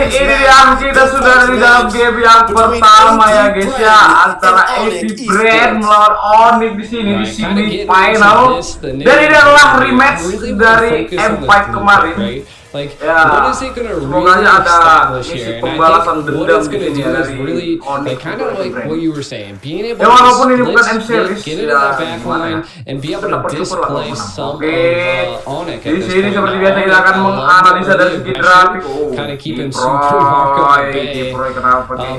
ini dia kita sudah di dalam game yang pertama ya guys ya, antara Bren melawan Onic di sini final. Dan ini adalah rematch dari M5 kemarin. Like, yeah. What is it gonna really establish here? And I think what it's gonna do is really, like, kind of like what you were saying, being able to split, get into that back line, and be able to displace some of Onic at this point. Seperti biasa kita akan menganalisa dari segi grafik. Kind of keeping Super Marco at bay.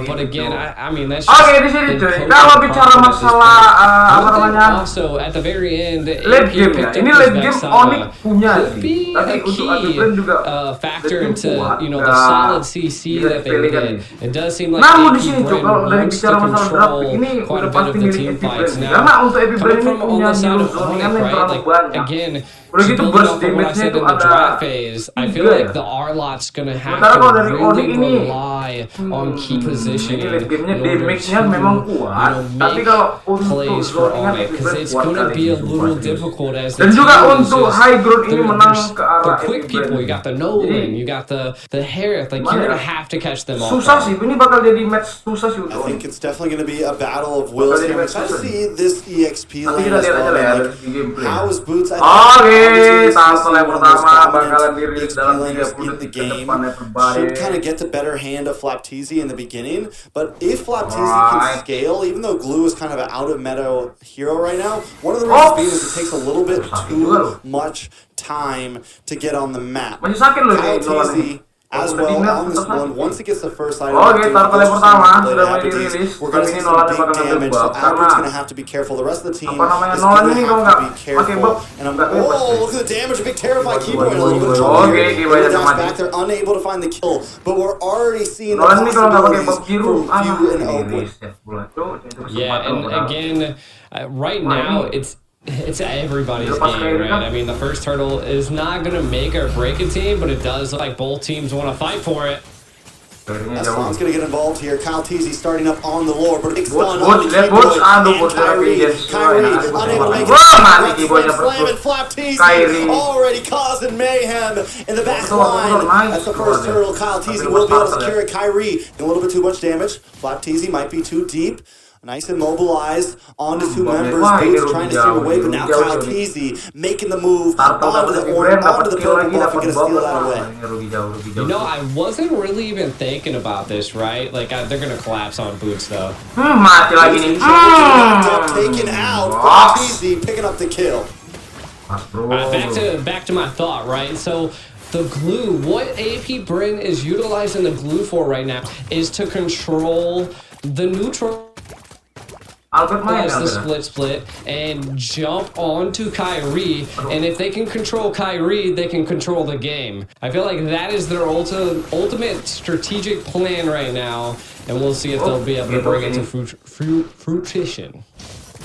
But again, I mean, that's just di sini cuy. Kalau bicara masalah apa namanya? Also, at the very end, late game ya. Ini late game Onic punya sih. Tapi untuk Bren juga factor into, you know, the solid CC that they get. It does seem like AP Bren wants to control quite a bit of the team fights now. Coming from on the side of Onic, right? Like, again, to build off of what I said in the draft phase, I feel like the R-Lot's gonna have to really rely on key positioning in order to, you know, make plays for Onic, because it's gonna be a little difficult as the team is just, the quick people. You got the ling, you got the hair, like you're gonna have to catch them all. Susah sih, ini bakal jadi match susah sih. I think it's definitely gonna be a battle of wills here. Especially this EXP lane as well. How is Boots? Tanggal yang pertama bakalan dirilis dalam 30 detik ke depan should kind of get the better hand of Flapteezy in the beginning, but if Flapteezy can scale, even though Glue is kind of an out of meta hero right now, one of the reasons being is it takes a little bit too much time to get on the map. Flapteezy as well on this one, once it gets the first item, tanggal yang pertama sudah mulai dirilis. we're going to see some big damage, so Albert's going to have to be careful. The rest of the team is going to have to be careful. And look at the damage, a big terrified keyboard, a little bit of trouble here. Back, they're unable to find the kill, but we're already seeing the possibilities from Q and Open. Yeah, and again, right now, it's everybody's game, right? I mean, the first hurdle is not going to make or break a team, but it does look like both teams want to fight for it. Espon's going to get involved here. Kyle Teasy starting up on the lore, but big stun on the keyboard, and Kairi unable to make it. Slamming Flapteezy, already causing mayhem in the back line. That's the first turtle. Kyle Teasy will be able to secure it. Kairi, a little bit too much damage. Flapteezy might be too deep. Nice immobilized onto two members. Boots trying to steer away, but now Kyle Teasy making the move onto the purple buff and gonna steal that away. You know, I wasn't really even thinking about this, right? Like, they're gonna collapse on Boots, though. Taken out. Teasy picking up the kill. Back to my thought, right? So the glue, what AP Bren is utilizing the glue for right now is to control the neutral. The split and jump onto Kairi, and if they can control Kairi, they can control the game. I feel like that is their ultimate strategic plan right now, and we'll see if they'll be able to bring it to fruition.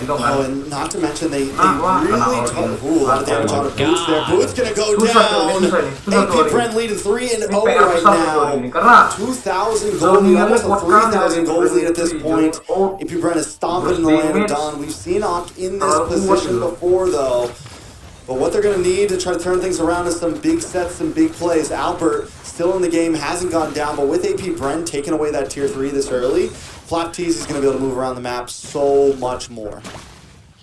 Oh, and not to mention they really took a lot of damage out of Boots there. Boots gonna go down. AP Bren leading 3-0 right now. 2,000 gold lead, almost a 3,000 gold lead at this point. AP Bren is stomping in the land of Dawn. We've seen Ock in this position before though. But what they're going to need to try to turn things around is some big sets, some big plays. Albert still in the game, hasn't gone down, but with AP Bren taking away that tier 3 this early, Flapteezy is going to be able to move around the map so much more.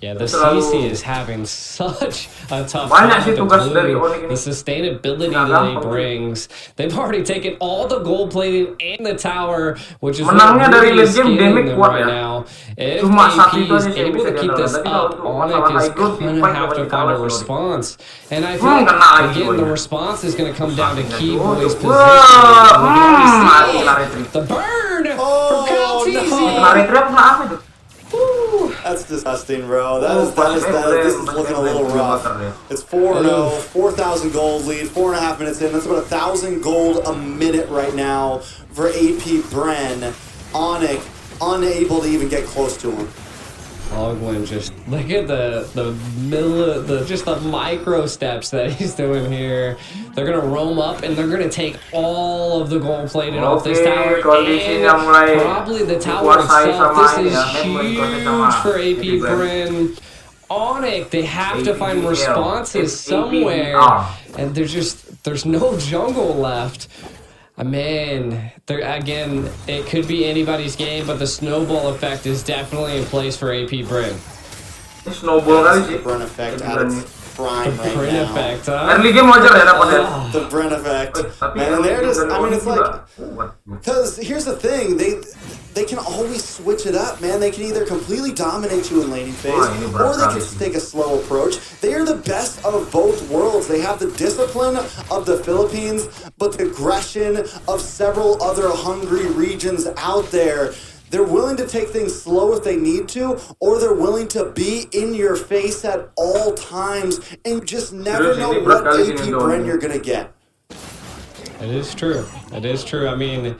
Yeah, the CC is having such a tough time with the glue, the sustainability that he brings. They've already taken all the gold plating and the tower, which is what really is scaling them right now. If AP is able to keep this up, Onic is going to have to find a response. And I feel like, again, the response is going to come down to Key Boy's position. The burn from Kyle Teasy. That's disgusting, bro. This is looking a little rough. It's 4-0, 4,000 gold lead, 4.5 minutes in. That's about 1,000 gold a minute right now for AP Bren. Onic unable to even get close to him. Ogwin, just look at just the micro steps that he's doing here. They're gonna roam up and they're gonna take all of the gold plated off this tower and probably the tower itself. This is huge for AP Bren. Onic, they have to find responses somewhere, and there's no jungle left. Man, again, it could be anybody's game, but the snowball effect is definitely in place for AP Bren. Snowball kali sih. Bren effect at its prime right Bren now. effect, huh? Early game wajar ya dapat ya. The Bren effect. Man, and they're just, I mean, it's like, because here's the thing, they can always switch it up, man. They can either completely dominate you in laning phase, or they can just take a slow approach. They are the best of both worlds. They have the discipline of the Philippines, but the aggression of several other hungry regions out there. They're willing to take things slow if they need to, or they're willing to be in your face at all times, and you just never know what AP Bren you're going to get. It is true. It is true. I mean,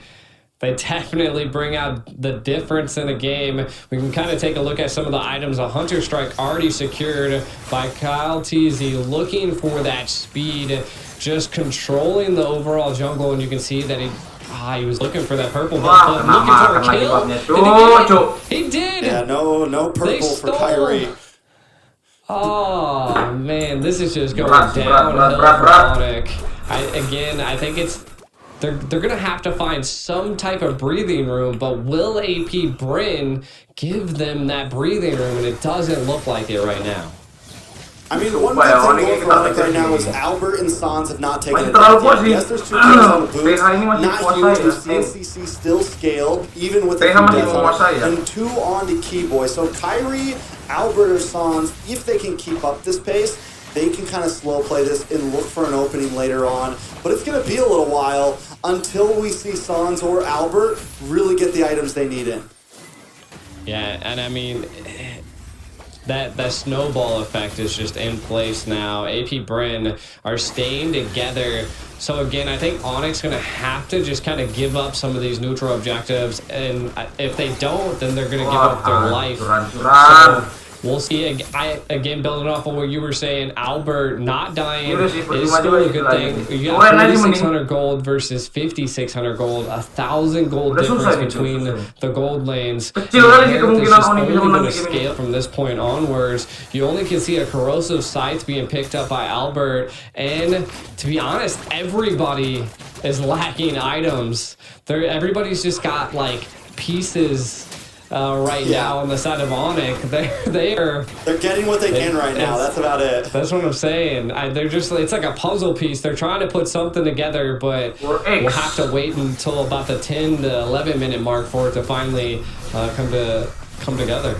they definitely bring out the difference in the game. We can kind of take a look at some of the items. A Hunter Strike already secured by Kyle TZ, looking for that speed, just controlling the overall jungle, and you can see that he was looking for that purple belt, looking for a kill. He did. Yeah, no purple for Kairi. Oh man, this is just going downhill for Onic. I think it's they're gonna have to find some type of breathing room, but will AP Bren give them that breathing room? And it doesn't look like it right now. I mean, one good thing going for Onic right now is Albert and Sans have not taken it yet. Yes, there's 2 kills on the boots. Not huge. NCC still scaled, even with the 2 deaths on it. And 2 on the Keyboy. So Kairi, Albert, or Sans, if they can keep up this pace, they can kind of slow play this and look for an opening later on. But it's going to be a little while until we see Sans or Albert really get the items they need in. Yeah, and I mean, that snowball effect is just in place now. AP Bren are staying together. So again, I think Onic's going to have to just kind of give up some of these neutral objectives. And if they don't, then they're going to give up their life. So we'll see. Again, building off of what you were saying, Albert not dying is still a good thing. You got 3,600 gold versus 5,600 gold, 1,000 gold difference between the gold lanes. Is only going to scale from this point onwards. You only can see a corrosive sight being picked up by Albert, and to be honest, everybody is lacking items. Everybody's just got like pieces. Right now on the side of Onic, they're getting what they can right now. That's about it. That's what I'm saying. They're just, it's like a puzzle piece. They're trying to put something together, but we'll have to wait until about the 10 to 11 minute mark for it to finally come together.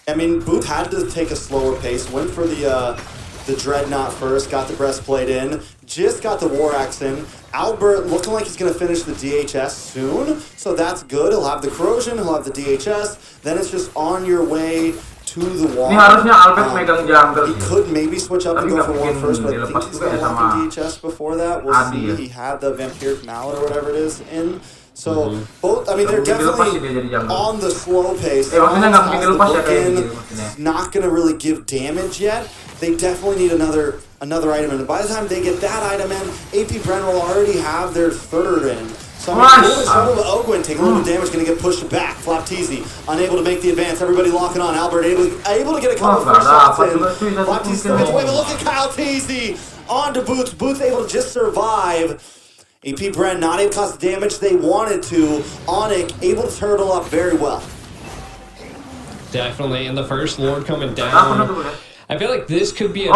I mean, Booth had to take a slower pace. Went for the Dreadnought first. Got the breastplate in. Just got the War Axe in. Albert looking like he's going to finish the DHS soon, so that's good. He'll have the Corrosion, he'll have the DHS, then it's just on your way to the wall. He could maybe switch up and go for one first, but I think he's going to want the DHS before that. We'll see. He had the Vampiric Mallet or whatever it is in. So, both, I mean, they're definitely on the slow pace. Not going to really give damage yet. They definitely need another item, and by the time they get that item in, AP Bren will already have their 3rd in. So I mean, trouble with Ogwin, taking a little bit of damage, going to get pushed back. Flop TZ, unable to make the advance. Everybody locking on. Albert able to get a couple first shots in. Flop TZ gets away, but look at Kyle TZ on to Boots. Boots able to just survive. AP Bren not able to cause the damage they wanted to. Onic able to turtle up very well. Definitely, and the first Lord coming down. I feel like this could be a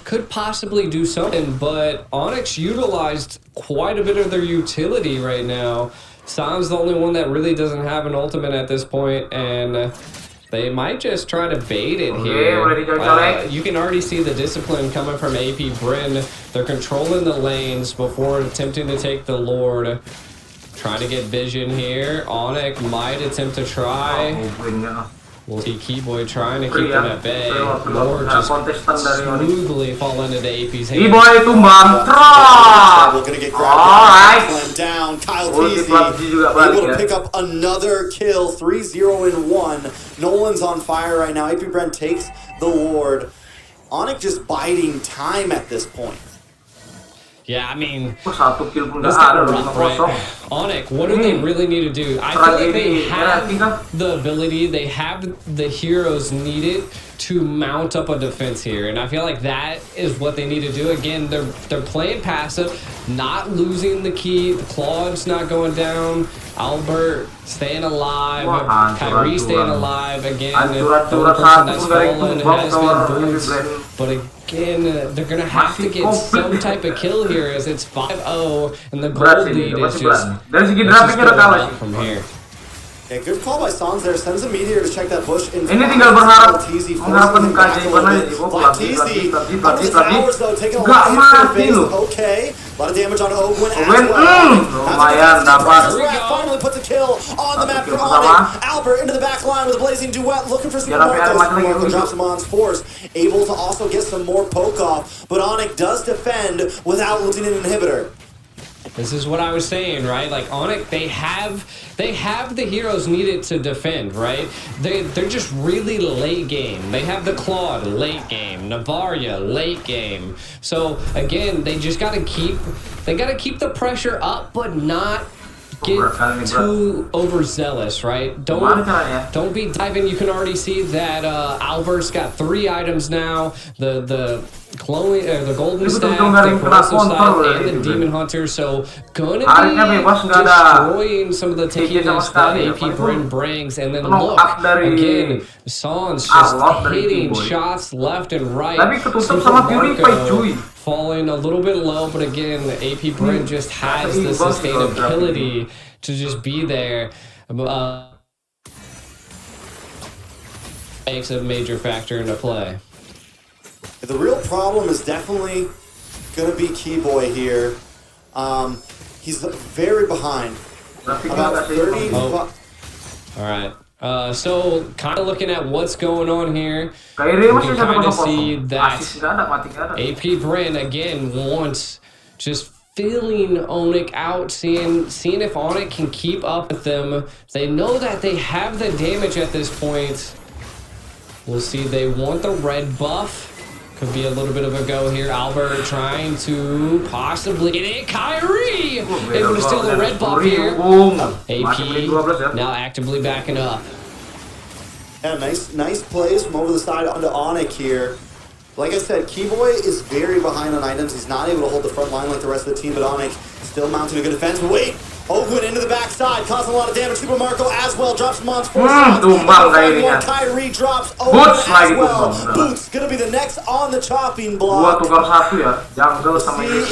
could possibly do something, but Onyx utilized quite a bit of their utility right now. Sans the only one that really doesn't have an ultimate at this point, and they might just try to bait it here. You can already see the discipline coming from AP Bren. They're controlling the lanes before attempting to take the Lord. Trying to get vision here. Onic might attempt to try. We'll see Keyboy trying to keep them at bay. Lord just smoothly fall into AP's hands. Keyboy tumbang. We're going to get grabbed down. Kyle TZ able to pick up another kill. 3-0-1. Nolan's on fire right now. AP Bren takes the Lord. Onic just biding time at this point. Yeah, I mean, Satu kill pun that's nggak ada, kind of rough, right? Onic, what do they really need to do? I feel like they have the ability, they have the heroes needed to mount up a defense here, and I feel like that is what they need to do. Again, they're playing passive, not losing the key. The Claude's not going down. Albert staying alive. Kairi staying alive. Again, the only person that's fallen has been Boots. But again, they're gonna have to get some type of kill here, as it's 5-0, and the gold lead is just going up from here. Yeah, good call by Sans there. Sends a meteor to check that bush. Ini tinggal berharap mengharapkan keajaiban aja sih. Under the towers though, taking a lot of mati loh. Okay, a lot of damage on Ogwin as well. Lumayan dapat. Finally puts a kill on the map for Onic. Albert into the back line with a blazing duet, looking for some Marcos. Marco drops him on force, able to also get some more poke off. But Onic does defend without losing an inhibitor. This is what I was saying, right? Like Onic, they have the heroes needed to defend, right? They're just really late game. They have the Claude late game, Navaria late game. So again, they just gotta keep the pressure up, but not get too overzealous, right? Don't be diving. You can already see that Albert's got 3 items now. The glowing, the golden staff, the corrosive staff, and the demon hunter. So gonna be destroying some of the tequilas that AP Bren brings. And then look again, Sans just hitting shots left and right. Marco falling a little bit low, but again, AP Bren just has the sustainability to just be there. Makes a major factor into play. The real problem is definitely going to be Keyboy here. He's very behind. About 30. All right. So, kind of looking at what's going on here, we can kind of see that AP Bren, again, wants just filling Onic out, seeing if Onic can keep up with them. They know that they have the damage at this point. We'll see. They want the red buff. Could be a little bit of a go here. Albert trying to possibly get it. Kairi able to steal the red buff here. AP now actively backing up. Yeah, nice plays from over the side onto Onic here. Like I said, Keyboy is very behind on items. He's not able to hold the front line like the rest of the team, but Onic still mounting a good defense. But wait! Ogwin into the backside, causing a lot of damage. Super Marco as well drops him on force. Kairi drops Ogwin as well. Boots gonna be the next on the chopping block. See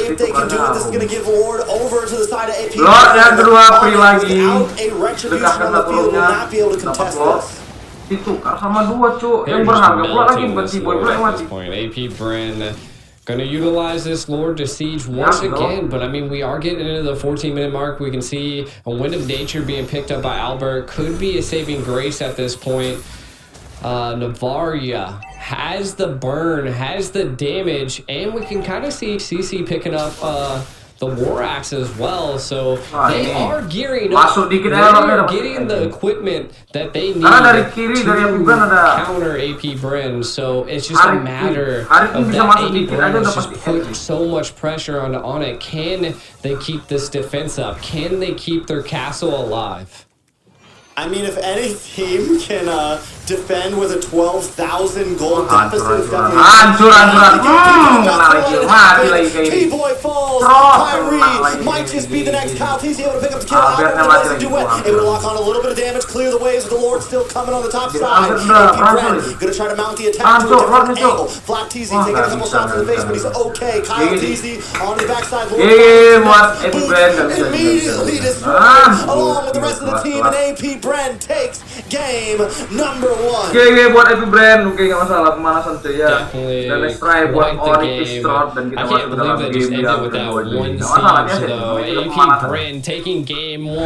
if they can do it. This is gonna give Lord over to the side of AP. Lord yang kedua free lagi. Without a retribution on the field, will not be able to contest this. Ditukar sama 2 cuk yang berharga pula lagi bukan si boy pula yang mati. AP Bren gonna utilize this Lord to siege once again, but I mean, we are getting into the 14-minute mark. We can see a Wind of Nature being picked up by Albert. Could be a saving grace at this point. Navaria has the burn, has the damage, and we can kind of see CC picking up the War Axe as well. So they are gearing up. They're getting the equipment that they need to counter AP Bren. So it's just a matter of that AP Bren just put so much pressure on Onic. Can they keep this defense up? Can they keep their castle alive? I mean, if any team can defend with a 12,000 gold deficit, it's definitely Keyboy falls. Kairi might just be the next Kyle. He's able to pick up the kill. Albert duet, able to lock on a little bit of damage, clear the waves with the Lord still coming on the top side. AP Bren gonna try to mount the attack to a different angle. Flat TZ taking a couple shots in the face, but he's okay. Kyle TZ on the backside. Immediately destroyed along with the rest of the team, and AP Bren takes game number 1. Oke, buat AP Bren, oke, nggak masalah, pemanasan cuy ya. Dan next try buat Onic Istro dan kita masuk dalam game yang kedua. Nggak masalah, biasa. AP Bren taking game 1.